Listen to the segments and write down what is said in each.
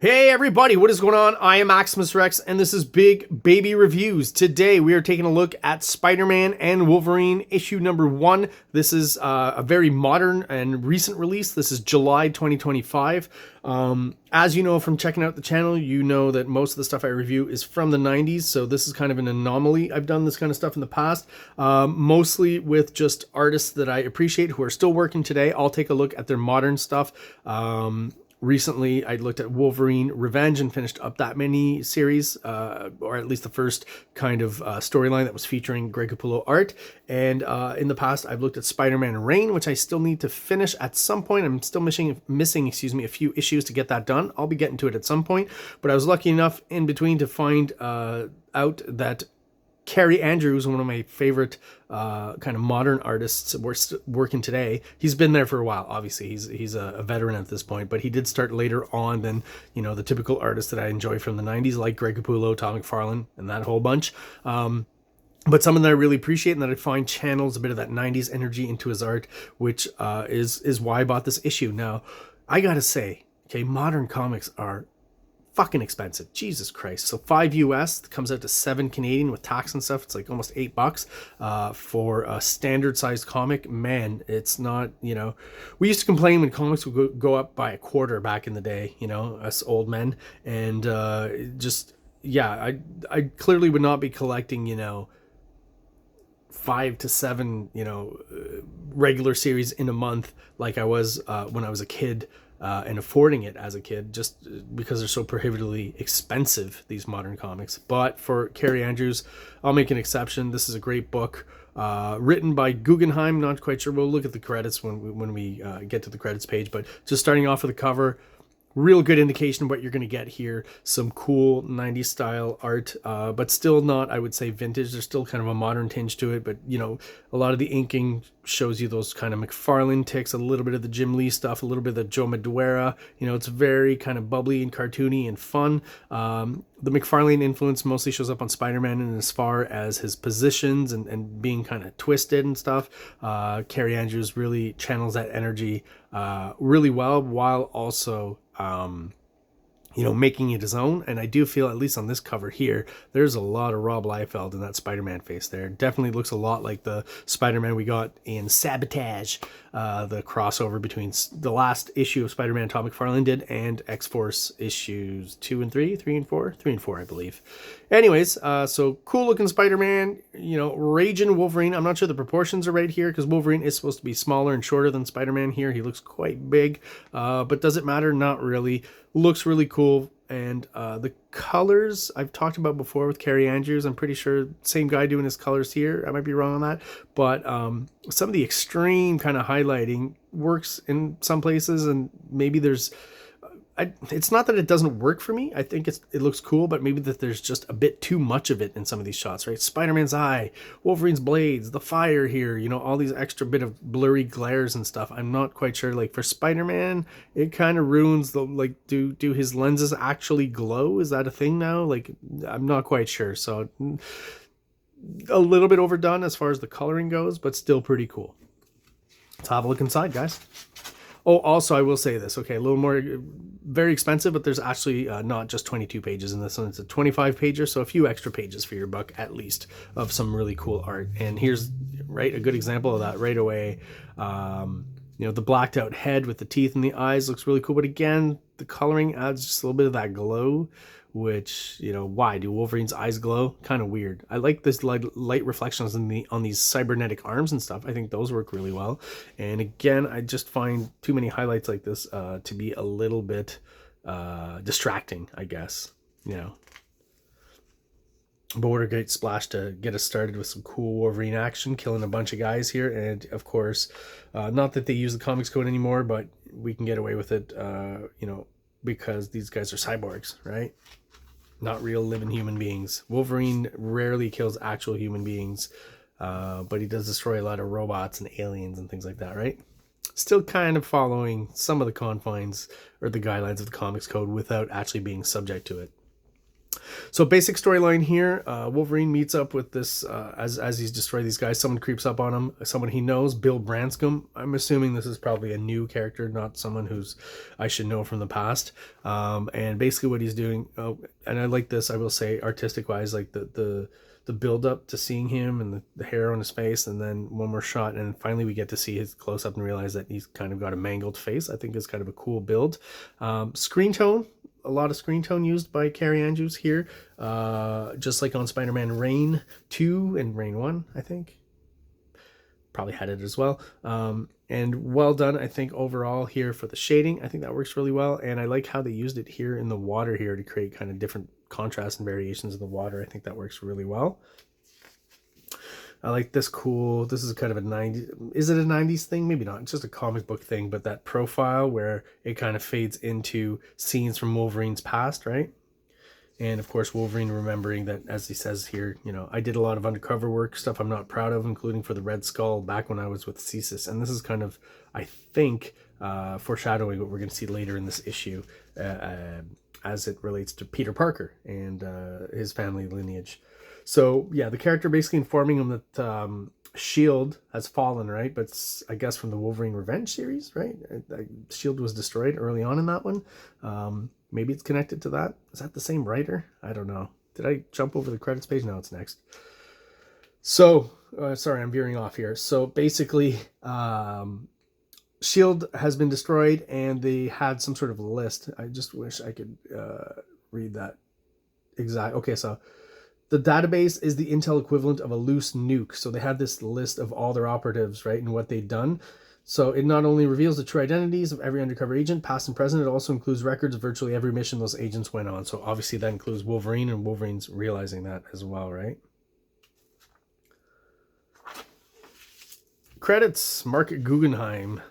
Hey everybody, what is going on? I am Maximus Rex, and this is Big Baby Reviews. Today we are taking a look at Spider-Man and Wolverine issue number 1. This is a very modern and recent release. This is July 2025. As you know from checking out the channel, you know that most of the stuff I review is from the 90s, so this is kind of an anomaly. I've done this kind of stuff in the past, mostly with just artists that I appreciate who are still working today. I'll take a look at their modern stuff. Recently, I looked at Wolverine Revenge and finished up that mini series, or at least the first kind of storyline that was featuring Greg Capullo art. And in the past, I've looked at Spider-Man Reign, which I still need to finish at some point. I'm still missing, a few issues to get that done. I'll be getting to it at some point. But I was lucky enough in between to find out that KAARE Andrews, one of my favorite kind of modern artists working today. He's been there for a while, obviously. He's a veteran at this point, but he did start later on than, you know, the typical artists that I enjoy from the 90s, like Greg Capullo, Todd McFarlane, and that whole bunch. But someone that I really appreciate and that I find channels a bit of that 90s energy into his art, which is why I bought this issue. Now, I gotta say, okay, modern comics are fucking expensive. Jesus Christ. So $5 US comes out to $7 Canadian with tax and stuff. It's like almost $8 for a standard sized comic. Man, it's not, you know, we used to complain when comics would go up by a quarter back in the day, you know, us old men. And yeah, I clearly would not be collecting, you know, 5 to 7, you know, regular series in a month like I was when I was a kid. And affording it as a kid, just because they're so prohibitively expensive, these modern comics. But for KAARE Andrews, I'll make an exception. This is a great book, written by Guggenheim. Not quite sure. We'll look at the credits when we get to the credits page. But just starting off with the cover, real good indication of what you're going to get here. Some cool 90s style art, but still not, I would say, vintage. There's still kind of a modern tinge to it, but, you know, a lot of the inking shows you those kind of McFarlane ticks, a little bit of the Jim Lee stuff, a little bit of the Joe Madureira. You know, it's very kind of bubbly and cartoony and fun. The McFarlane influence mostly shows up on Spider-Man, and as far as his positions and being kind of twisted and stuff, KAARE Andrews really channels that energy really well, while also you know, making it his own. And I do feel, at least on this cover here, there's a lot of Rob Liefeld in that Spider-Man face there. Definitely looks a lot like the Spider-Man we got in Sabotage, the crossover between the last issue of Spider-Man Todd McFarlane did and X-Force issues 2 and 3, 3 and 4, 3 and 4, I believe. Anyways, so cool looking Spider-Man, you know, raging Wolverine. I'm not sure the proportions are right here because Wolverine is supposed to be smaller and shorter than Spider-Man here. He looks quite big, but does it matter? Not really. Looks really cool. And the colors I've talked about before with KAARE Andrews. I'm pretty sure same guy doing his colors here. I might be wrong on that, but some of the extreme kind of highlighting works in some places, and maybe there's it's not that it doesn't work for me. I think it looks cool, but maybe that there's just a bit too much of it in some of these shots, right? Spider-Man's eye, Wolverine's blades, the fire here, you know, all these extra bit of blurry glares and stuff. I'm not quite sure. Like for Spider-Man, it kind of ruins the, like, do his lenses actually glow? Is that a thing now? Like, I'm not quite sure. So a little bit overdone as far as the coloring goes, but still pretty cool. Let's have a look inside, guys. Oh, also, I will say this. Okay, a little more, very expensive, but there's actually not just 22 pages in this one. It's a 25 pager, so a few extra pages for your buck, at least, of some really cool art. And here's, right, a good example of that right away. You know, the blacked out head with the teeth and the eyes looks really cool. But again, the coloring adds just a little bit of that glow, which, you know, why do Wolverine's eyes glow? Kind of weird. I like this light reflections on these cybernetic arms and stuff. I think those work really well. And again, I just find too many highlights like this to be a little bit distracting, I guess, you know. But what a great splash to get us started with some cool Wolverine action, killing a bunch of guys here. And of course, not that they use the comics code anymore, but we can get away with it, you know, because these guys are cyborgs, right? Not real living human beings. Wolverine rarely kills actual human beings, but he does destroy a lot of robots and aliens and things like that, right? Still kind of following some of the confines or the guidelines of the comics code without actually being subject to it. So basic storyline here, Wolverine meets up with this, as he's destroyed these guys, someone creeps up on him, someone he knows, Bill Branscombe. I'm assuming this is probably a new character, not someone who's I should know from the past. And basically what he's doing, and I like this, I will say, artistic-wise, like the build-up to seeing him and the hair on his face, and then one more shot, and finally we get to see his close-up and realize that he's kind of got a mangled face. I think is kind of a cool build. Screen tone, a lot of screen tone used by KAARE Andrews here, just like on Spider-Man Reign 2 and Reign 1, I think. Probably had it as well. And well done, I think, overall here for the shading. I think that works really well, and I like how they used it here in the water here to create kind of different contrasts and variations of the water. I think that works really well. I like this cool, this is kind of a 90s, is it a 90s thing? Maybe not, it's just a comic book thing, but that profile where it kind of fades into scenes from Wolverine's past, right? And of course, Wolverine remembering that, as he says here, you know, I did a lot of undercover work, stuff I'm not proud of, including for the Red Skull back when I was with Cesis. And this is kind of, I think, foreshadowing what we're going to see later in this issue as it relates to Peter Parker and his family lineage. So yeah, the character basically informing him that S.H.I.E.L.D. has fallen, right? But I guess from the Wolverine Revenge series, right? S.H.I.E.L.D. was destroyed early on in that one. Maybe it's connected to that. Is that the same writer? I don't know. Did I jump over the credits page? No, it's next. So, sorry, I'm veering off here. So basically, S.H.I.E.L.D. has been destroyed, and they had some sort of list. I just wish I could read that exact. Okay, so the database is the Intel equivalent of a loose nuke. So they had this list of all their operatives, right, and what they'd done. So it not only reveals the true identities of every undercover agent, past and present, it also includes records of virtually every mission those agents went on. So obviously that includes Wolverine, and Wolverine's realizing that as well, right? Credits, Mark Guggenheim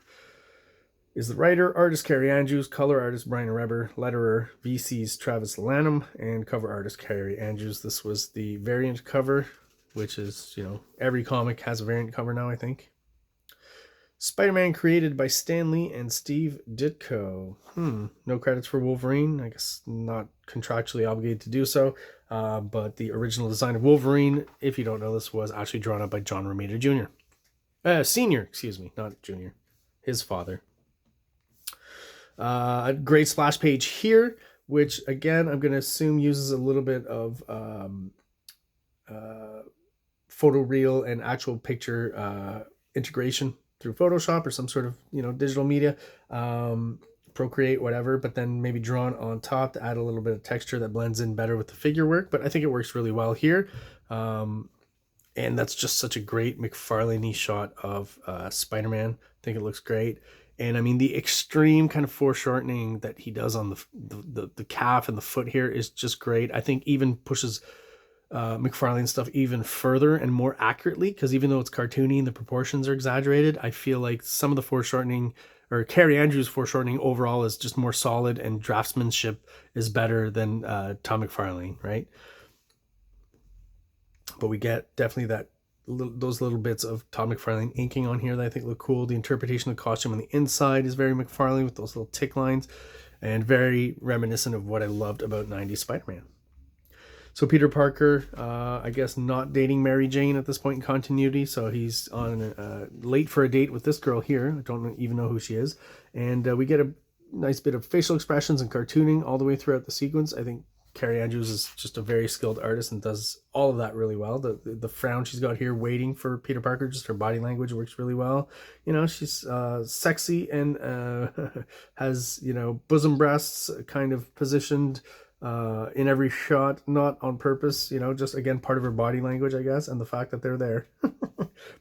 is the writer, artist KAARE Andrews, color artist Brian Reber, letterer VC's Travis Lanham, and cover artist KAARE Andrews. This was the variant cover, which is, you know, every comic has a variant cover now, I think. Spider-Man created by Stan Lee and Steve Ditko. No credits for Wolverine. I guess not contractually obligated to do so. But the original design of Wolverine, if you don't know this, was actually drawn up by John Romita Jr. Senior, excuse me, not Junior. His father. A great splash page here, which again I'm going to assume uses a little bit of photoreal and actual picture integration through Photoshop or some sort of, you know, digital media, Procreate, whatever, but then maybe drawn on top to add a little bit of texture that blends in better with the figure work. But I think it works really well here. And that's just such a great McFarlane-y shot of Spider-Man. I think it looks great. And I mean, the extreme kind of foreshortening that he does on the calf and the foot here is just great. I think even pushes McFarlane stuff even further and more accurately, because even though it's cartoony and the proportions are exaggerated, I feel like some of the foreshortening, or KAARE Andrews' foreshortening overall, is just more solid, and draftsmanship is better than Tom McFarlane, right? But we get definitely that those little bits of Tom McFarlane inking on here that I think look cool. The interpretation of the costume on the inside is very McFarlane with those little tick lines, and very reminiscent of what I loved about 90s Spider-Man. So Peter Parker, I guess not dating Mary Jane at this point in continuity, so he's on late for a date with this girl here. I don't even know who she is. And we get a nice bit of facial expressions and cartooning all the way throughout the sequence. I think KAARE Andrews is just a very skilled artist and does all of that really well. The frown she's got here waiting for Peter Parker, just her body language works really well. You know, she's sexy and has, you know, bosom breasts kind of positioned in every shot, not on purpose, you know, just again part of her body language, I guess, and the fact that they're there.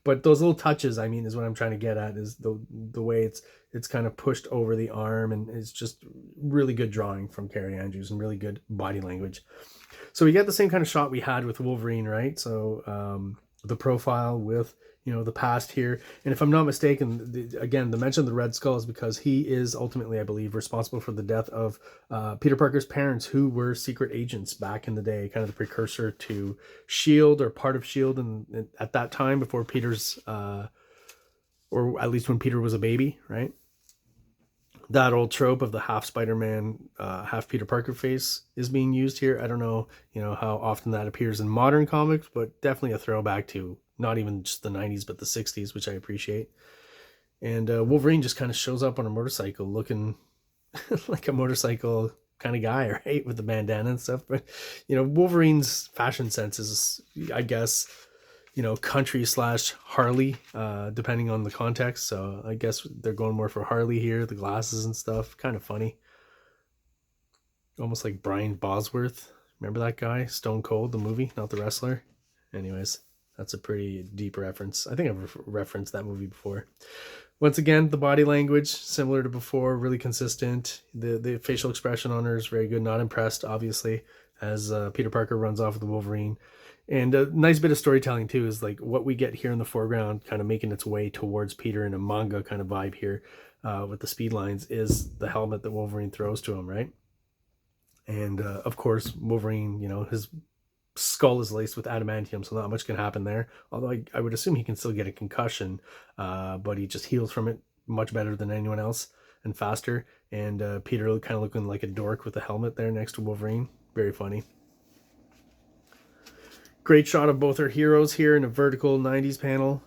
But those little touches, I mean, is what I'm trying to get at, is the way it's kind of pushed over the arm, and it's just really good drawing from KAARE Andrews and really good body language. So we get the same kind of shot we had with Wolverine, right? So the profile with, you know, the past here. And if I'm not mistaken, again, the mention of the Red Skull is because he is ultimately, I believe, responsible for the death of Peter Parker's parents, who were secret agents back in the day, kind of the precursor to S.H.I.E.L.D. or part of S.H.I.E.L.D. and at that time, before Peter's, or at least when Peter was a baby, right? that old trope of the half Spider-Man, half Peter Parker face is being used here. I don't know, how often that appears in modern comics, but definitely a throwback to not even just the 90s, but the 60s, which I appreciate. And Wolverine just kind of shows up on a motorcycle looking like a motorcycle kind of guy, right? With the bandana and stuff. But, Wolverine's fashion sense is, I guess, country slash Harley, depending on the context. So I guess they're going more for Harley here, the glasses and stuff. Kind of funny. Almost like Brian Bosworth. Remember that guy? Stone Cold, the movie, not the wrestler. Anyways, that's a pretty deep reference. I think I've referenced that movie before. Once again, the body language, similar to before, really consistent. The facial expression on her is very good. Not impressed, obviously, as Peter Parker runs off with the Wolverine. And a nice bit of storytelling, too, is like what we get here in the foreground, kind of making its way towards Peter in a manga kind of vibe here with the speed lines, is the helmet that Wolverine throws to him, right? And, of course, Wolverine, his skull is laced with adamantium, so not much can happen there. Although I would assume he can still get a concussion, but he just heals from it much better than anyone else and faster. And Peter kind of looking like a dork with a helmet there next to Wolverine. Very funny. Great shot of both our heroes here in a vertical 90s panel.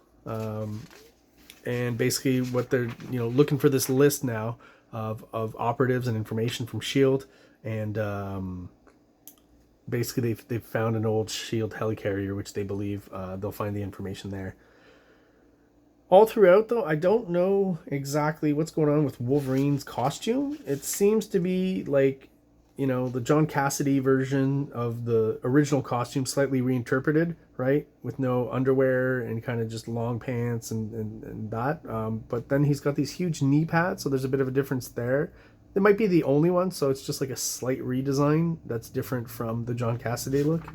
And basically what they're looking for this list now of operatives and information from S.H.I.E.L.D. And basically they've found an old S.H.I.E.L.D. helicarrier, which they believe they'll find the information there. All throughout, though, I don't know exactly what's going on with Wolverine's costume. It seems to be like, the John Cassidy version of the original costume, slightly reinterpreted, right? With no underwear and kind of just long pants and that. But then he's got these huge knee pads, so there's a bit of a difference there. It might be the only one, so it's just like a slight redesign that's different from the John Cassidy look.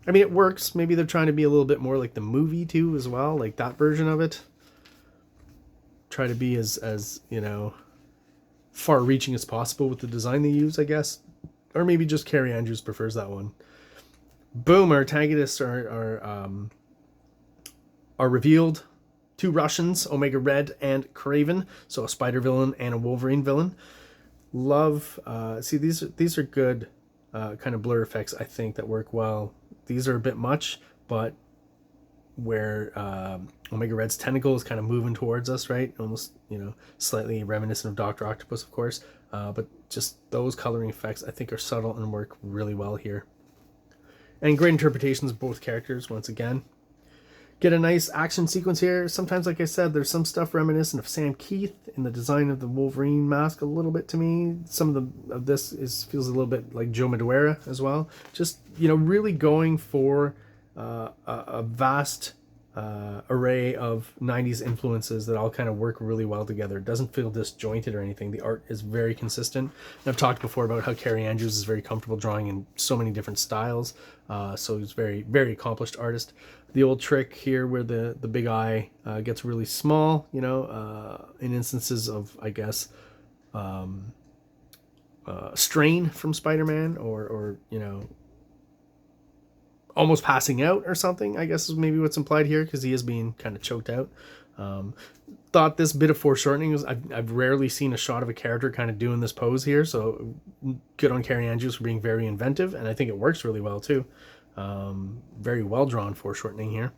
I mean, it works. Maybe they're trying to be a little bit more like the movie, too, as well, like that version of it. Try to be as far-reaching as possible with the design they use, I guess. Or maybe just Carrie Andrews prefers that one. Boom, our antagonists are revealed. Two Russians, Omega Red and Kraven. So a Spider villain and a Wolverine villain. Love, see, these are good kind of blur effects, I think, that work well. These are a bit much, but where Omega Red's tentacle is kind of moving towards us, right? Almost, slightly reminiscent of Dr. Octopus, of course. But just those coloring effects, I think, are subtle and work really well here. And great interpretations of both characters, once again. Get a nice action sequence here. Sometimes, like I said, there's some stuff reminiscent of Sam Keith in the design of the Wolverine mask a little bit to me. Some of this feels a little bit like Joe Madureira as well. Just, really going for a vast array of 90s influences that all kind of work really well together. It doesn't feel disjointed or anything. The art is very consistent. And I've talked before about how Carrie Andrews is very comfortable drawing in so many different styles. So he's very, very accomplished artist. The old trick here where the big eye gets really small, in instances of, I guess, strain from Spider-Man or almost passing out or something, I guess is maybe what's implied here, because he is being kind of choked out. Thought this bit of foreshortening was, I've rarely seen a shot of a character kind of doing this pose here, so good on Carrie Andrews for being very inventive, and I think it works really well too. Very well drawn foreshortening here.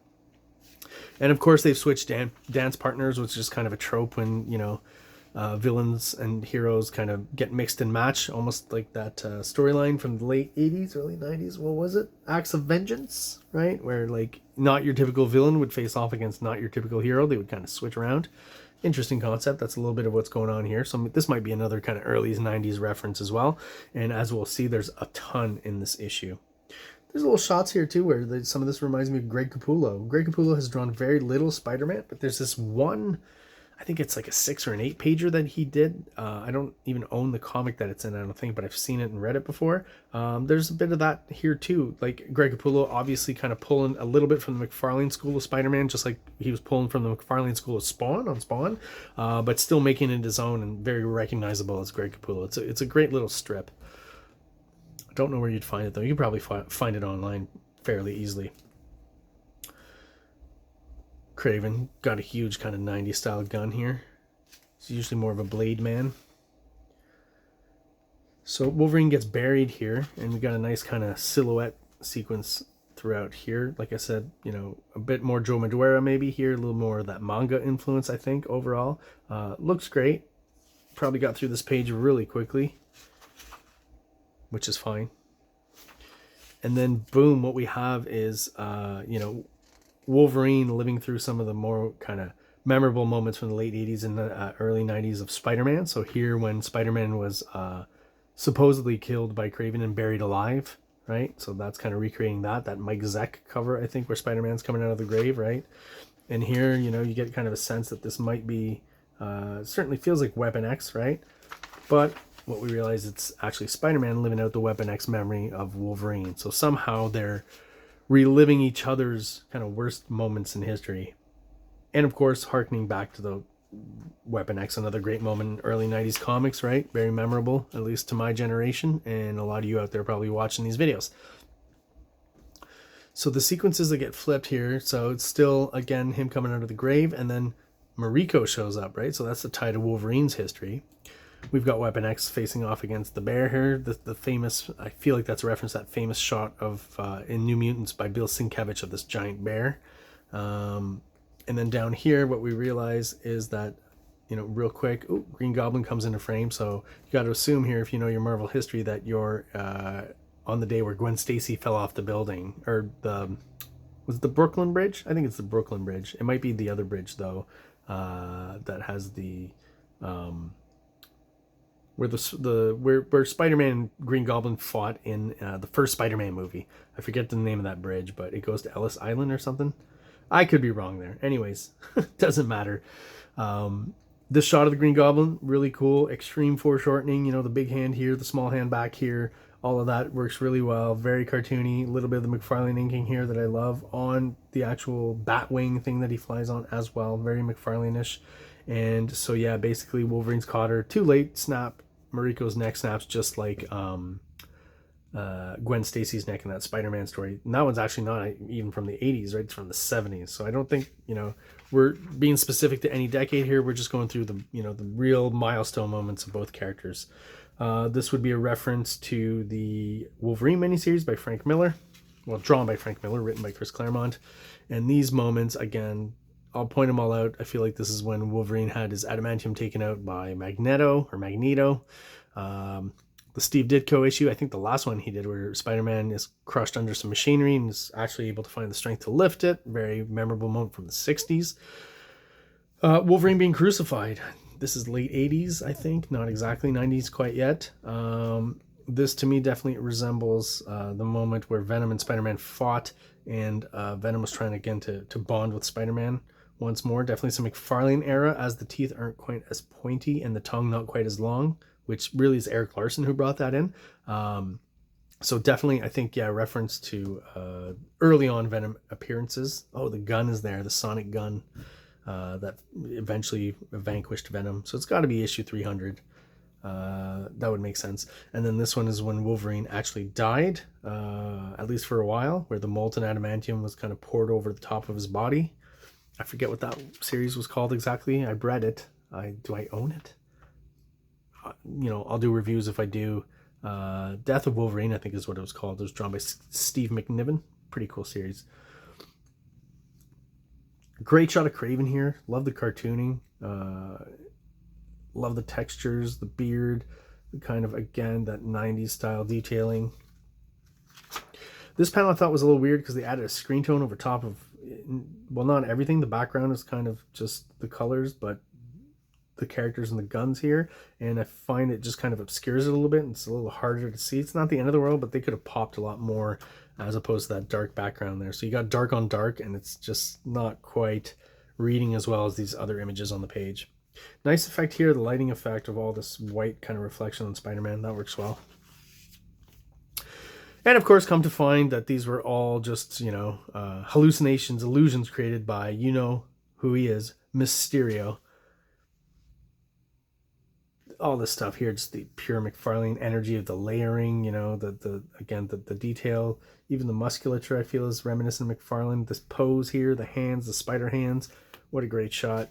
And of course they've switched dance partners, which is kind of a trope when, villains and heroes kind of get mixed and matched, almost like that storyline from the late 80s, early 90s. What was it? Acts of Vengeance, right? Where like not your typical villain would face off against not your typical hero. They would kind of switch around. Interesting concept. That's a little bit of what's going on here. So this might be another kind of early 90s reference as well. And as we'll see, there's a ton in this issue. There's little shots here too where some of this reminds me of Greg Capullo. Greg Capullo has drawn very little Spider-Man, but there's this one, I think it's like a 6 or an 8 pager that he did. I don't even own the comic that it's in, I don't think, but I've seen it and read it before. There's a bit of that here too. Like Greg Capullo obviously kind of pulling a little bit from the McFarlane School of Spider-Man, just like he was pulling from the McFarlane School of Spawn, but still making it his own and very recognizable as Greg Capullo. It's a great little strip. I don't know where you'd find it though. You could probably find it online fairly easily. Kraven got a huge kind of 90s style gun here. He's usually more of a blade man. So Wolverine gets buried here, and we got a nice kind of silhouette sequence throughout here. Like I said, you know, a bit more Joe Madureira maybe here, a little more of that manga influence, I think, overall. Looks great. Probably got through this page really quickly, which is fine. And then, boom, what we have is, you know, Wolverine living through some of the more kind of memorable moments from the late 80s and the early 90s of Spider-Man. So here when Spider-Man was supposedly killed by Kraven and buried alive, right? So that's kind of recreating that Mike Zeck cover, I think, where Spider-Man's coming out of the grave, right? And here, you know, you get kind of a sense that this might be, certainly feels like Weapon X, right? But what we realize, it's actually Spider-Man living out the Weapon X memory of Wolverine. So somehow they're reliving each other's kind of worst moments in history. And of course, harkening back to the Weapon X, another great moment in early 90s comics, right? Very memorable, at least to my generation, and a lot of you out there probably watching these videos. So the sequences that get flipped here, so it's still, again, him coming out of the grave, and then Mariko shows up, right? So that's the tie to Wolverine's history. We've got Weapon X facing off against the bear here. The famous, I feel like that's a reference to that famous shot of in New Mutants by Bill Sienkiewicz of this giant bear. And then down here, what we realize is that, you know, real quick, Green Goblin comes into frame. So you got to assume here, if you know your Marvel history, that you're on the day where Gwen Stacy fell off the building, or was it the Brooklyn Bridge? I think it's the Brooklyn Bridge. It might be the other bridge though, that has the where Spider-Man and Green Goblin fought in the first Spider-Man movie. I forget the name of that bridge, but it goes to Ellis Island or something. I could be wrong there. Anyways, doesn't matter. This shot of the Green Goblin, really cool. Extreme foreshortening, you know, the big hand here, the small hand back here. All of that works really well. Very cartoony. A little bit of the McFarlane inking here that I love on the actual Batwing thing that he flies on as well. Very McFarlane-ish. And so, yeah, basically Wolverine's caught her. Too late, snap. Mariko's neck snaps just like Gwen Stacy's neck in that Spider-Man story. And that one's actually not even from the 80s, right? It's from the 70s. So I don't think, you know, we're being specific to any decade here. We're just going through the, you know, the real milestone moments of both characters. This would be a reference to the Wolverine miniseries by Frank Miller. Well, drawn by Frank Miller, written by Chris Claremont. And these moments, again, I'll point them all out. I feel like this is when Wolverine had his adamantium taken out by Magneto. The Steve Ditko issue, I think the last one he did, where Spider-Man is crushed under some machinery and is actually able to find the strength to lift it. Very memorable moment from the 60s. Wolverine being crucified. This is late 80s, I think. Not exactly 90s quite yet. This, to me, definitely resembles the moment where Venom and Spider-Man fought, and Venom was trying again to bond with Spider-Man once more. Definitely some McFarlane era, as the teeth aren't quite as pointy and the tongue not quite as long, which really is Eric Larson who brought that in. So definitely, I think, yeah, reference to early on Venom appearances. Oh, the gun is there, the sonic gun that eventually vanquished Venom. So it's got to be issue 300. That would make sense. And then this one is when Wolverine actually died, at least for a while, where the molten adamantium was kind of poured over the top of his body. I forget what that series was called exactly. I read it. Do I own it? You know, I'll do reviews if I do. Death of Wolverine, I think is what it was called. It was drawn by Steve McNiven. Pretty cool series. Great shot of Kraven here. Love the cartooning. Love the textures, the beard, the kind of, again, that 90s style detailing. This panel I thought was a little weird because they added a screen tone over top of, well, not everything. The background is kind of just the colors, but the characters and the guns here, and I find it just kind of obscures it a little bit, and it's a little harder to see. It's not the end of the world, but they could have popped a lot more as opposed to that dark background there. So you got dark on dark, and it's just not quite reading as well as these other images on the page. Nice effect here, the lighting effect of all this white kind of reflection on Spider-Man. That works well. And of course, come to find that these were all just, you know, hallucinations, illusions created by, you know who he is, Mysterio. All this stuff here, just the pure McFarlane energy of the layering, you know, the detail, even the musculature I feel is reminiscent of McFarlane. This pose here, the hands, the spider hands, what a great shot.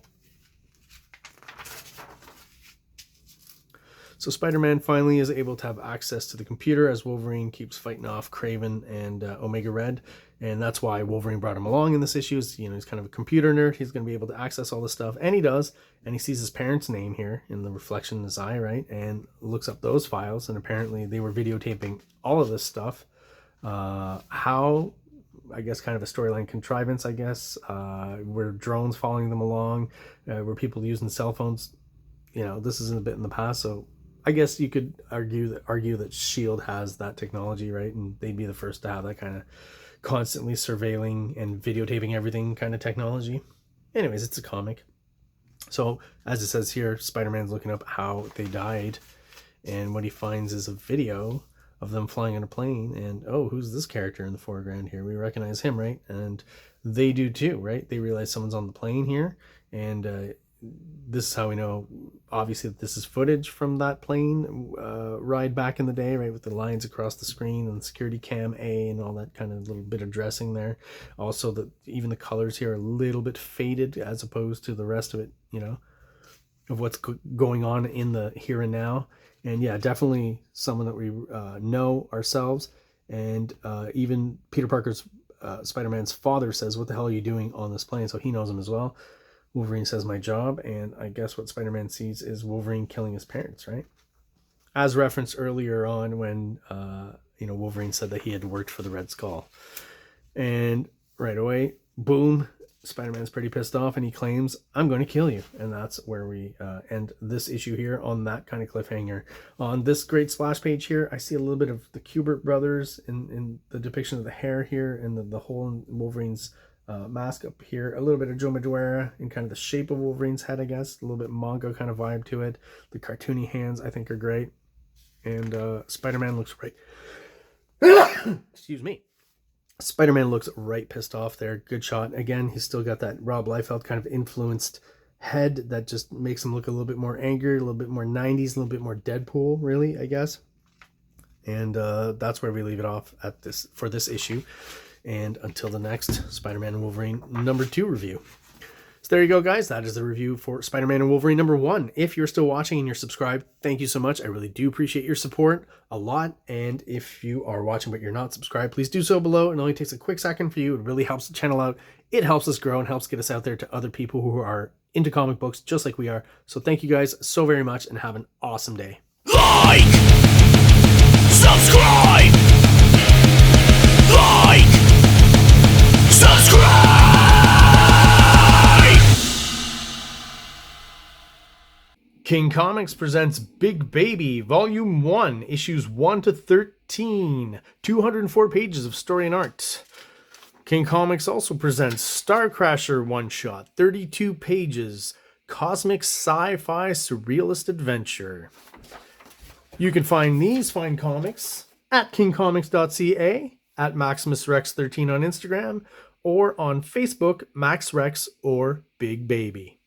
So Spider-Man finally is able to have access to the computer as Wolverine keeps fighting off Kraven and Omega Red. And that's why Wolverine brought him along in this issue. Is, you know, he's kind of a computer nerd. He's going to be able to access all this stuff. And he does. And he sees his parents' name here in the reflection in his eye, right? And looks up those files. And apparently they were videotaping all of this stuff. How... I guess kind of a storyline contrivance, I guess. Were drones following them along? Were people using cell phones? You know, this isn't a bit in the past, so I guess you could argue that S.H.I.E.L.D. has that technology, right? And they'd be the first to have that kind of constantly surveilling and videotaping everything kind of technology. Anyways, it's a comic. So, as it says here, Spider-Man's looking up how they died, and what he finds is a video of them flying on a plane, and oh, who's this character in the foreground here? We recognize him, right? And they do too, right? They realize someone's on the plane here, and this is how we know, obviously, that this is footage from that plane ride back in the day, right? With the lines across the screen and security cam A and all that kind of little bit of dressing there. Also, that even the colors here are a little bit faded as opposed to the rest of it, you know, of what's going on in the here and now. And yeah, definitely someone that we know ourselves. And even Peter Parker's Spider-Man's father says, "What the hell are you doing on this plane?" So he knows him as well. Wolverine says, "My job." And I guess what Spider-Man sees is Wolverine killing his parents, right? As referenced earlier on when, you know, Wolverine said that he had worked for the Red Skull. And right away, boom, Spider-Man's pretty pissed off and he claims, "I'm going to kill you." And that's where we end this issue here on that kind of cliffhanger. On this great splash page here, I see a little bit of the Kubert brothers in the depiction of the hair here and the hole in Wolverine's mask up here. A little bit of Joe Madureira in kind of the shape of Wolverine's head, I guess. A little bit manga kind of vibe to it. The cartoony hands, I think, are great. And Spider-Man looks right... Excuse me. Spider-Man looks right pissed off there. Good shot. Again, he's still got that Rob Liefeld kind of influenced head that just makes him look a little bit more angry, a little bit more 90s, a little bit more Deadpool, really, I guess. And that's where we leave it off at this for this issue. And until the next Spider-Man and Wolverine #2 review. So there you go, guys. That is the review for Spider-Man and Wolverine #1. If you're still watching and you're subscribed, thank you so much. I really do appreciate your support a lot. And if you are watching but you're not subscribed, please do so below. It only takes a quick second for you. It really helps the channel out. It helps us grow and helps get us out there to other people who are into comic books just like we are. So thank you guys so very much and have an awesome day. Like, subscribe, like, subscribe. King Comics presents Big Baby, Volume 1, Issues 1 to 13. 204 pages of story and art. King Comics also presents Star Crasher one-shot, 32 pages, cosmic sci-fi surrealist adventure. You can find these fine comics at KingComics.CA, at MaximusRex13 on Instagram, or on Facebook, MaxRex or Big Baby.